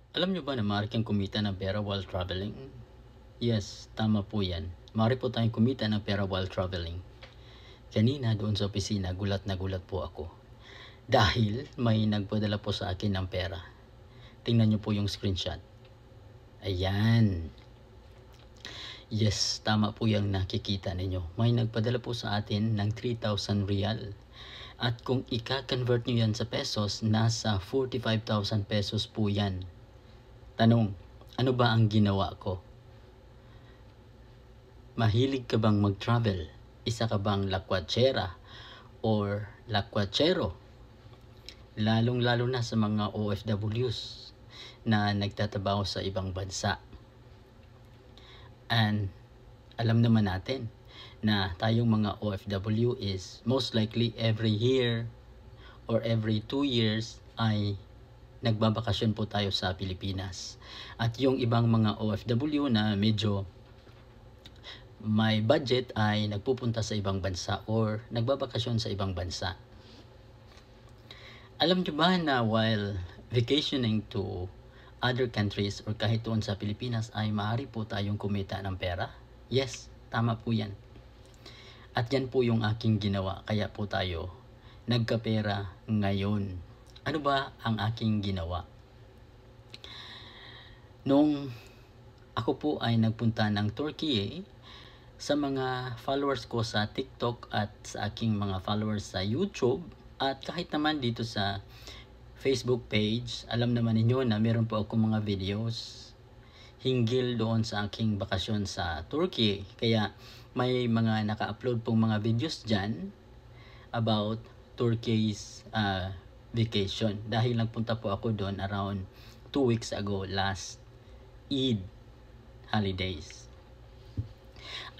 Alam nyo ba na maaari kang kumita ng pera while traveling? Yes, tama po yan. Maaari po tayong kumita ng pera while traveling. Kanina doon sa opisina, gulat na gulat po ako. Dahil may nagpadala po sa akin ng pera. Tingnan nyo po yung screenshot. Ayan. Yes, tama po yung nakikita ninyo. May nagpadala po sa atin ng 3,000 real. At kung i-convert nyo yan sa pesos, nasa 45,000 pesos po yan. Tanong, ano ba ang ginawa ko? Mahilig ka bang mag-travel? Isa ka bang lakwatsera or lakwatsero? Lalong-lalo na sa mga OFWs na nagtatrabaho sa ibang bansa. And alam naman natin na tayong mga OFW is most likely every year or every 2 years ay nagbabakasyon po tayo sa Pilipinas. At yung ibang mga OFW na medyo may budget ay nagpupunta sa ibang bansa or nagbabakasyon sa ibang bansa. Alam nyo ba na while vacationing to other countries or kahit doon sa Pilipinas ay maaari po tayong kumita ng pera? Yes, tama po yan. At yan po yung aking ginawa, kaya po tayo nagkapera ngayon. Ano ba ang aking ginawa? Nung ako po ay nagpunta ng Turkey, sa mga followers ko sa TikTok at sa aking mga followers sa YouTube at kahit naman dito sa Facebook page, alam naman ninyo na meron po ako mga videos hinggil doon sa aking bakasyon sa Turkey. Kaya may mga naka-upload pong mga videos dyan about Turkey's vacation. Dahil nagpunta po ako doon around 2 weeks ago, last Eid holidays.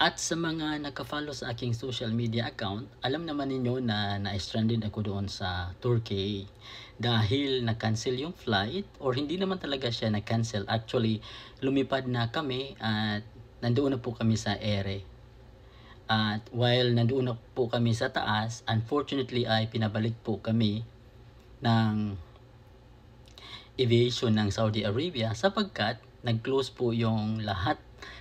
At sa mga naka-follow sa aking social media account, alam naman ninyo na na-stranded ako doon sa Turkey dahil na-cancel yung flight or hindi naman talaga siya na-cancel. Actually, lumipad na kami at nandoon na po kami sa ere. At while nandoon na po kami sa taas, unfortunately ay pinabalik po kami ng aviation ng Saudi Arabia sapagkat nag-close po yung lahat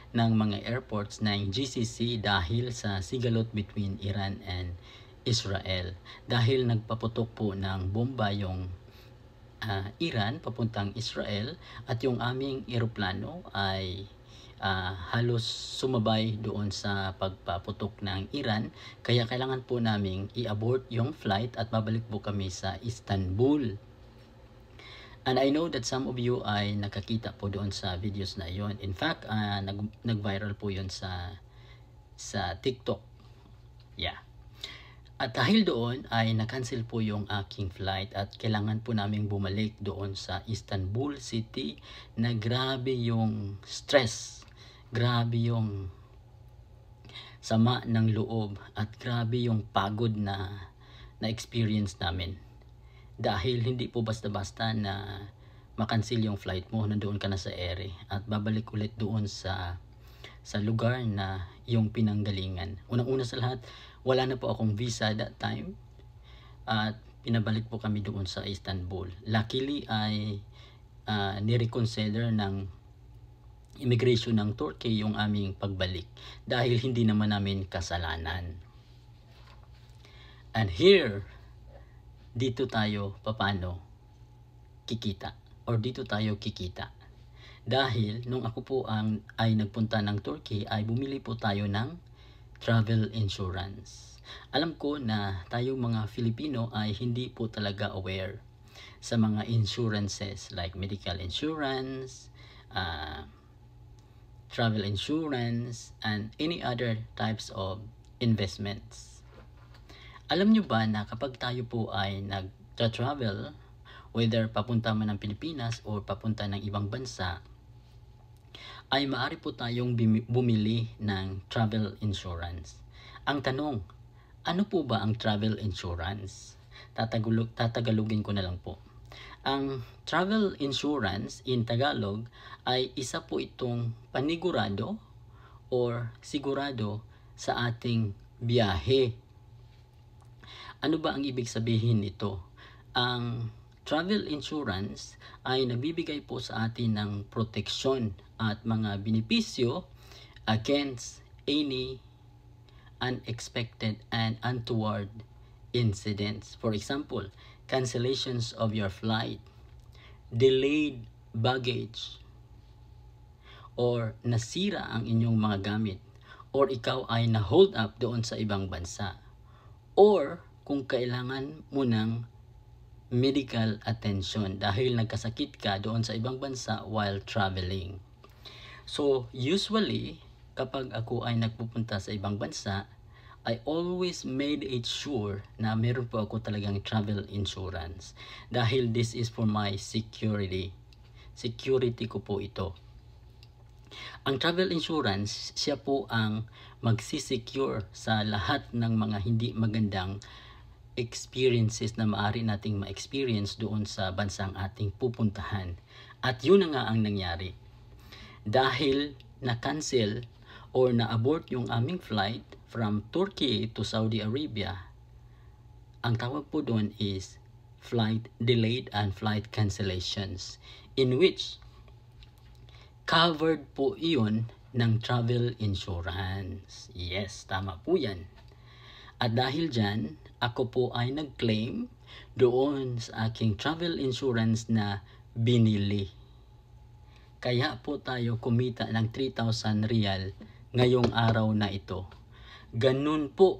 ng mga airports ng GCC dahil sa sigalot between Iran and Israel. Dahil nagpaputok po ng bomba yung Iran papuntang Israel at yung aming eroplano ay halos sumabay doon sa pagpaputok ng Iran. Kaya kailangan po naming i-abort yung flight at babalik po kami sa Istanbul. And I know that some of you ay nakakita po doon sa videos na yon. In fact, nag-viral po yon sa TikTok. Yeah. At dahil doon ay na-cancel po yung aking flight at kailangan po naming bumalik doon sa Istanbul City na grabe yung stress, grabe yung sama ng loob at grabe yung pagod na experience namin. Dahil hindi po basta-basta na makansil yung flight mo, nandoon ka na sa ere at babalik ulit doon sa lugar na yung pinanggalingan. Unang-una sa lahat, wala na po akong visa that time at pinabalik po kami doon sa Istanbul. Luckily ay nireconsider ng immigration ng Turkey yung aming pagbalik dahil hindi naman namin kasalanan. And here, dito tayo paano kikita or dito tayo kikita. Dahil nung ako po ay nagpunta ng Turkey ay bumili po tayo ng travel insurance. Alam ko na tayong mga Filipino ay hindi po talaga aware sa mga insurances like medical insurance, travel insurance, and any other types of investments. Alam nyo ba na kapag tayo po ay nag-travel, whether papunta man ng Pilipinas o papunta ng ibang bansa, ay maaari po tayong bumili ng travel insurance. Ang tanong, ano po ba ang travel insurance? Tatagalogin ko na lang po. Ang travel insurance in Tagalog ay isa po itong panigurado or sigurado sa ating biyahe. Ano ba ang ibig sabihin nito? Ang travel insurance ay nagbibigay po sa atin ng proteksyon at mga benepisyo against any unexpected and untoward incidents. For example, cancellations of your flight, delayed baggage, or nasira ang inyong mga gamit, or ikaw ay na-hold up doon sa ibang bansa, or kung kailangan mo ng medical attention dahil nagkasakit ka doon sa ibang bansa while traveling. So, usually, kapag ako ay nagpupunta sa ibang bansa, I always made it sure na meron po ako talagang travel insurance dahil this is for my security. Security ko po ito. Ang travel insurance, siya po ang magsisecure sa lahat ng mga hindi magandang experiences na maaari nating ma-experience doon sa bansang ating pupuntahan. At yun na nga ang nangyari. Dahil na-cancel or na-abort yung aming flight from Turkey to Saudi Arabia, ang tawag po doon is flight delayed and flight cancellations, in which covered po iyon ng travel insurance. Yes, tama po yan. At dahil dyan, ako po ay nag-claim doon sa aking travel insurance na binili. Kaya po tayo kumita ng 3,000 riyal ngayong araw na ito. Ganun po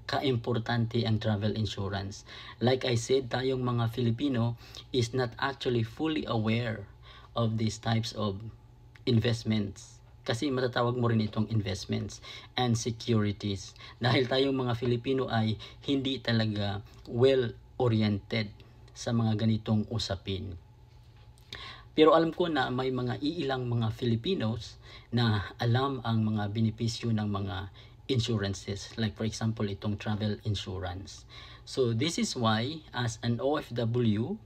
ka-importante ang travel insurance. Like I said, tayong mga Filipino is not actually fully aware of these types of investments. Kasi matatawag mo rin itong investments and securities. Dahil tayong mga Filipino ay hindi talaga well-oriented sa mga ganitong usapin. Pero alam ko na may mga iilang mga Filipinos na alam ang mga benepisyo ng mga insurances. Like for example, itong travel insurance. So this is why as an OFW,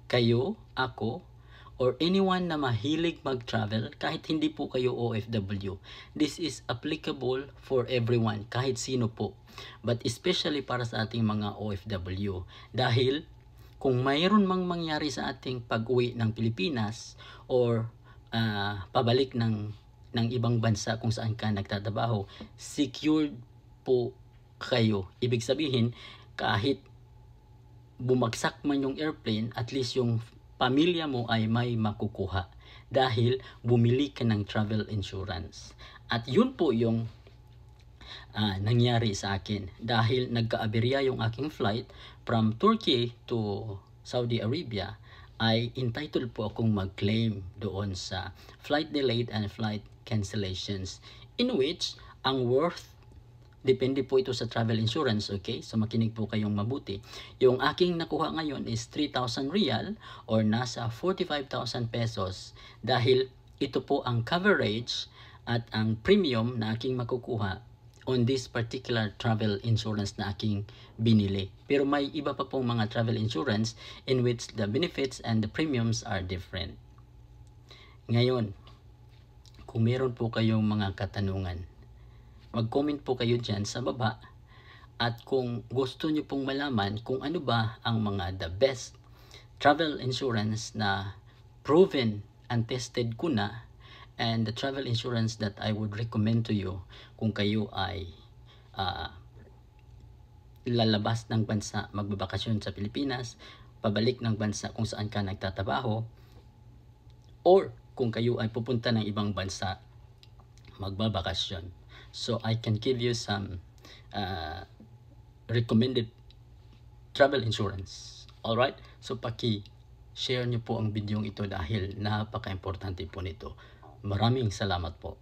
kayo, ako, or anyone na mahilig mag-travel, kahit hindi po kayo OFW, this is applicable for everyone, kahit sino po. But especially para sa ating mga OFW. Dahil kung mayroon mang mangyari sa ating pag-uwi ng Pilipinas or pabalik ng ibang bansa kung saan ka nagtatrabaho, secured po kayo. Ibig sabihin, kahit bumagsak man yung airplane, at least yung pamilya mo ay may makukuha dahil bumili ka ng travel insurance. At yun po yung nangyari sa akin dahil nagka-aberya yung aking flight from Turkey to Saudi Arabia, ay entitled po akong mag-claim doon sa flight delayed and flight cancellations, in which ang worth, depende po ito sa travel insurance, okay? So makinig po kayong mabuti. Yung aking nakuha ngayon is 3,000 riyal or nasa 45,000 pesos dahil ito po ang coverage at ang premium na aking makukuha on this particular travel insurance na aking binili. Pero may iba pa pong mga travel insurance in which the benefits and the premiums are different. Ngayon, kung meron po kayong mga katanungan, mag-comment po kayo dyan sa baba. At kung gusto nyo pong malaman kung ano ba ang mga the best travel insurance na proven and tested ko na, and the travel insurance that I would recommend to you kung kayo ay lalabas ng bansa, magbabakasyon sa Pilipinas, pabalik ng bansa kung saan ka nagtatrabaho, or kung kayo ay pupunta ng ibang bansa, magbabakasyon. So I can give you some recommended travel insurance. Alright? So paki-share nyo po ang video ito dahil napaka-importante po nito. Maraming salamat po.